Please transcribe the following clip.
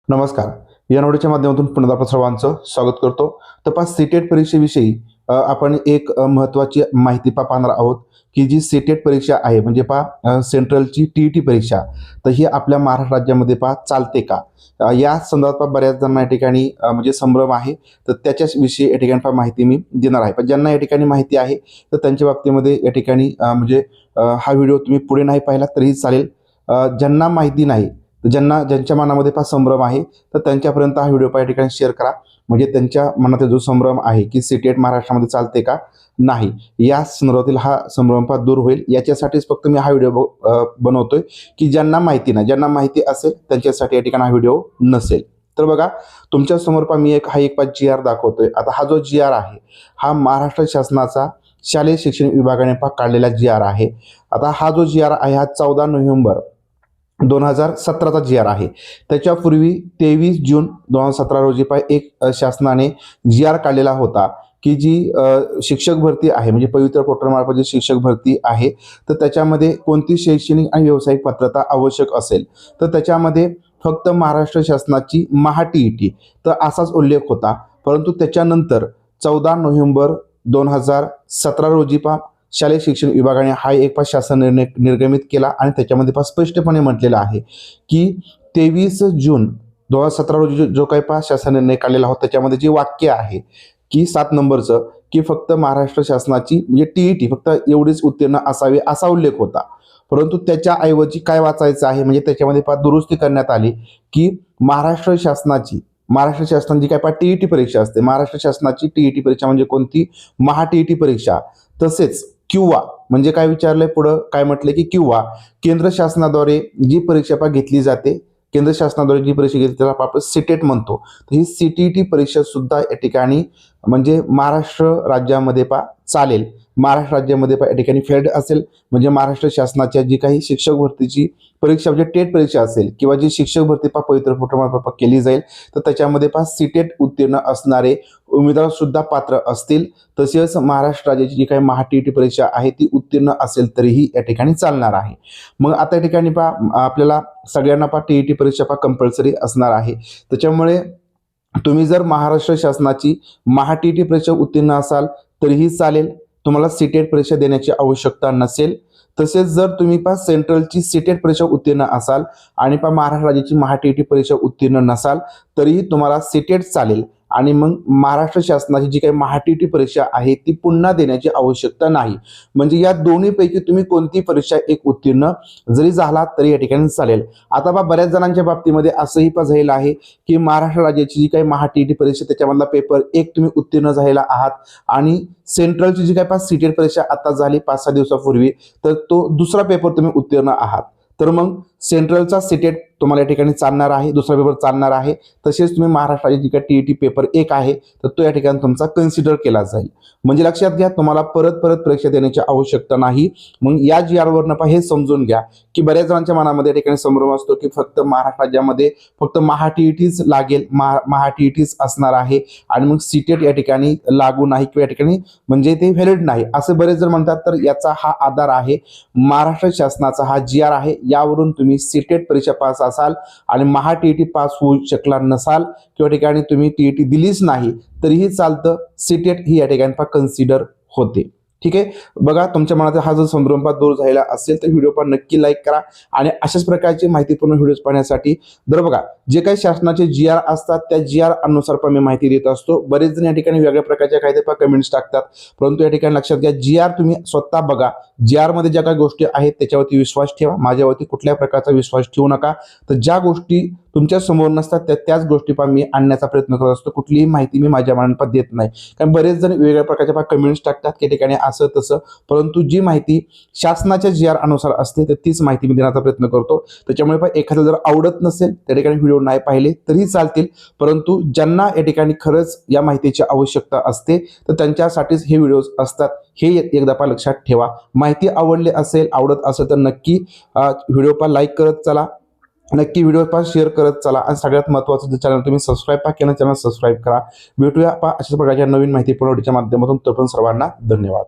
नमस्कार. या नोडीच्या माध्यमातून पुन्हा आपण सर्वांचं स्वागत करतो. तर पहा सीटेट परीक्षेविषयी आपण एक महत्त्वाची माहिती पाहणार आहोत की जी सीटेट परीक्षा आहे म्हणजे पहा सेंट्रलची टीईटी परीक्षा तर ही आपल्या महाराष्ट्र राज्यामध्ये पहा चालते का या संदर्भात बऱ्याच जणांना या ठिकाणी म्हणजे संभ्रम आहे. तर त्याच्याच विषयी या ठिकाणी पहा माहिती मी देणार आहे. पण ज्यांना या ठिकाणी माहिती आहे तर त्यांच्या बाबतीमध्ये या ठिकाणी म्हणजे हा व्हिडिओ तुम्ही पुढे नाही पाहिला तरीही चालेल. ज्यांना माहिती नाही तर ज्यांच्या मनामध्ये फार संभ्रम आहे तर त्यांच्यापर्यंत हा व्हिडिओ या ठिकाणी शेअर करा. म्हणजे त्यांच्या मनातील जो संभ्रम आहे की सीटेट महाराष्ट्रामध्ये चालते का नाही या संदर्भातील हा संभ्रम फार दूर होईल. याच्यासाठीच फक्त मी हा व्हिडिओ बनवतोय की ज्यांना माहिती नाही, ज्यांना माहिती असेल त्यांच्यासाठी या ठिकाणी हा व्हिडिओ नसेल. तर बघा तुमच्या समोर पहा मी एक GR दाखवतोय. आता हा जो GR आहे हा महाराष्ट्र शासनाचा शालेय शिक्षण विभागाने काढलेला GR आहे. आता हा जो GR आहे हा 14 नोव्हेंबर 2017चा GR आहे. त्याच्यापूर्वी 23 जून 2017 रोजी एक शासनाने GR काढलेला होता की जी शिक्षक भरती आहे म्हणजे पवित्र पोर्टलमार्फत जी शिक्षक भरती आहे तर त्याच्यामध्ये कोणती शैक्षणिक आणि व्यावसायिक पात्रता आवश्यक असेल तर त्याच्यामध्ये फक्त महाराष्ट्र शासनाची टीईटी तर असाच उल्लेख होता. परंतु त्याच्यानंतर 14 नोव्हेंबर 2017 रोजी शालेय शिक्षण विभागाने हा एक शासन निर्णय निर्गमित केला आणि त्याच्यामध्ये स्पष्टपणे म्हटलेलं आहे की 23 जून 2017 रोजी जो काही शासन निर्णय काढलेला होता त्याच्यामध्ये जे वाक्य आहे की 7 नंबरचं की फक्त महाराष्ट्र शासनाची म्हणजे टीईटी फक्त एवढीच उत्तीर्ण असावी असा उल्लेख होता. परंतु त्याच्याऐवजी काय वाचायचं आहे म्हणजे त्याच्यामध्ये दुरुस्ती करण्यात आली की महाराष्ट्र शासनाची जी काय टीईटी परीक्षा असते महाराष्ट्र शासनाची टीईटी परीक्षा म्हणजे कोणती टीईटी परीक्षा तसेच किंवा म्हणजे काय विचारलंय पुढं काय म्हटलंय की किंवा केंद्र शासनाद्वारे जी परीक्षा घेतली जाते केंद्र शासनाद्वारे जी परीक्षा घेतली त्याला आपण सीटेट म्हणतो. तर ही सीटीटी परीक्षा सुद्धा या ठिकाणी म्हणजे महाराष्ट्र राज्यामध्ये चालेल. महाराष्ट्र राज्यामध्ये या ठिकाणी फेल्ड असेल म्हणजे महाराष्ट्र शासनाच्या जी काही शिक्षक भरतीची परीक्षा म्हणजे टेट परीक्षा असेल किंवा जी शिक्षक भरती पवित्र पोर्टलमार्फत केली जाईल तर त्याच्यामध्ये सीटेट उत्तीर्ण असणारे उमेदवार सुद्धा पात्र असतील. तसेच महाराष्ट्र राज्याची जी काही टीईटी परीक्षा आहे ती उत्तीर्ण असेल तरीही या ठिकाणी चालणार आहे. मग आता या ठिकाणी आपल्याला सगळ्यांना टीईटी परीक्षा कंपल्सरी असणार आहे. त्याच्यामुळे तुम्ही जर महाराष्ट्र शासनाची टीईटी परीक्षा उत्तीर्ण असाल तरीही चालेल, तुम्हाला सीटेट परीक्षा देण्याची आवश्यकता नसेल. तसेच जर तुम्ही सेंट्रलची सीटेट परीक्षा उत्तीर्ण असाल आणि महाराष्ट्र राज्याची टीईटी परीक्षा उत्तीर्ण नसाल तरीही तुम्हाला सीटेट चालेल आणि मग महाराष्ट्र शासनाची जी काही टीईटी परीक्षा आहे ती पुन्हा देण्याची आवश्यकता नाही. म्हणजे या दोन्हीपैकी तुम्ही कोणती परीक्षा एक उत्तीर्ण जरी झाला तरी या ठिकाणी चालेल. आता बऱ्याच जणांच्या बाबतीमध्ये असंही झालेलं आहे की महाराष्ट्र राज्याची जी काही टीईटी परीक्षा त्याच्यामधला पेपर 1 तुम्ही उत्तीर्ण झालेला आहात आणि सेंट्रलची जी काही सीटेट परीक्षा आता झाली 5-6 दिवसापूर्वी तर तो दुसरा पेपर तुम्ही उत्तीर्ण आहात तर मग सेंट्रलचा सीटेट तुम्हाला या ठिकाणी चालणार आहे, दुसरा पेपर चालणार आहे. तसेच तुम्ही महाराष्ट्राची जी काही टीईटी पेपर 1 आहे तर तो या ठिकाणी तुमचा कन्सिडर केला जाईल. म्हणजे लक्षात घ्या तुम्हाला परत परीक्षा देण्याची आवश्यकता नाही. मग या GR वरनं हे समजून घ्या की बऱ्याच जणांच्या मनामध्ये या ठिकाणी संभ्रम असतो की फक्त महाराष्ट्र राज्यामध्ये फक्त टीईटीच लागेल, टीईटीच असणार आहे आणि मग सीटेट या ठिकाणी लागू नाही किंवा या ठिकाणी म्हणजे ते व्हॅलिड नाही असे बरेच जण म्हणतात. तर याचा हा आधार आहे महाराष्ट्र शासनाचा हा GR आहे. यावरून तुम्ही सीटेट परीक्षा पास असाल आणि टीईटी पास होऊ शकला नसाल किंवा ठिकाणी तुम्ही टीईटी दिलीच नाही तरीही चालतं, सीटेट ही या ठिकाणी कन्सिडर होते. ठीक आहे. बघा तुमच्या मनात हा जो संभ्रम दूर झालेला असेल तर व्हिडिओ नक्की लाईक करा आणि अशाच प्रकारचे माहितीपूर्ण व्हिडिओज पाहण्यासाठी बघा जे काही शासनाचे GR असतात त्या GR अनुसार मी माहिती देत असतो. बरेच जण या ठिकाणी वेगळ्या प्रकारच्या काही कमेंट्स टाकतात परंतु या ठिकाणी लक्षात घ्या GR तुम्ही स्वतः बघा. GR मध्ये ज्या काही गोष्टी आहेत त्याच्यावरती विश्वास ठेवा, माझ्यावरती कुठल्या प्रकारचा विश्वास ठेवू नका. तर ज्या गोष्टी तुमच्या समोर नसतात त्याच गोष्टी मी आणण्याचा प्रयत्न करत असतो. कुठलीही माहिती मी माझ्या मनात देत नाही कारण बरेच जण वेगळ्या प्रकारच्या कमेंट्स टाकतात की ठिकाणी असं तसं. परंतु जी माहिती शासनाच्या GR अनुसार असते तर तीच माहिती मी देण्याचा प्रयत्न करतो. त्याच्यामुळे एखादं जर आवडत नसेल त्या ठिकाणी व्हिडिओ नाही पाहिले तरी चालतील. परंतु ज्यांना या ठिकाणी खरंच या माहितीची आवश्यकता असते तर त्यांच्यासाठीच हे व्हिडिओज असतात हे एकदा लक्षात ठेवा. माहिती आवडत असेल तर नक्की व्हिडिओ लाईक करत चला, नक्की व्हिडिओ शेअर करत चला आणि सगळ्यात महत्त्वाचं चॅनल तुम्ही सबस्क्राईब केलं चॅनल सबस्क्राईब करा. भेटूया अशाच प्रकारच्या नवीन माहितीपूर्ण व्हिडिओच्या माध्यमातून. तोपर्यंत सर्वांना धन्यवाद.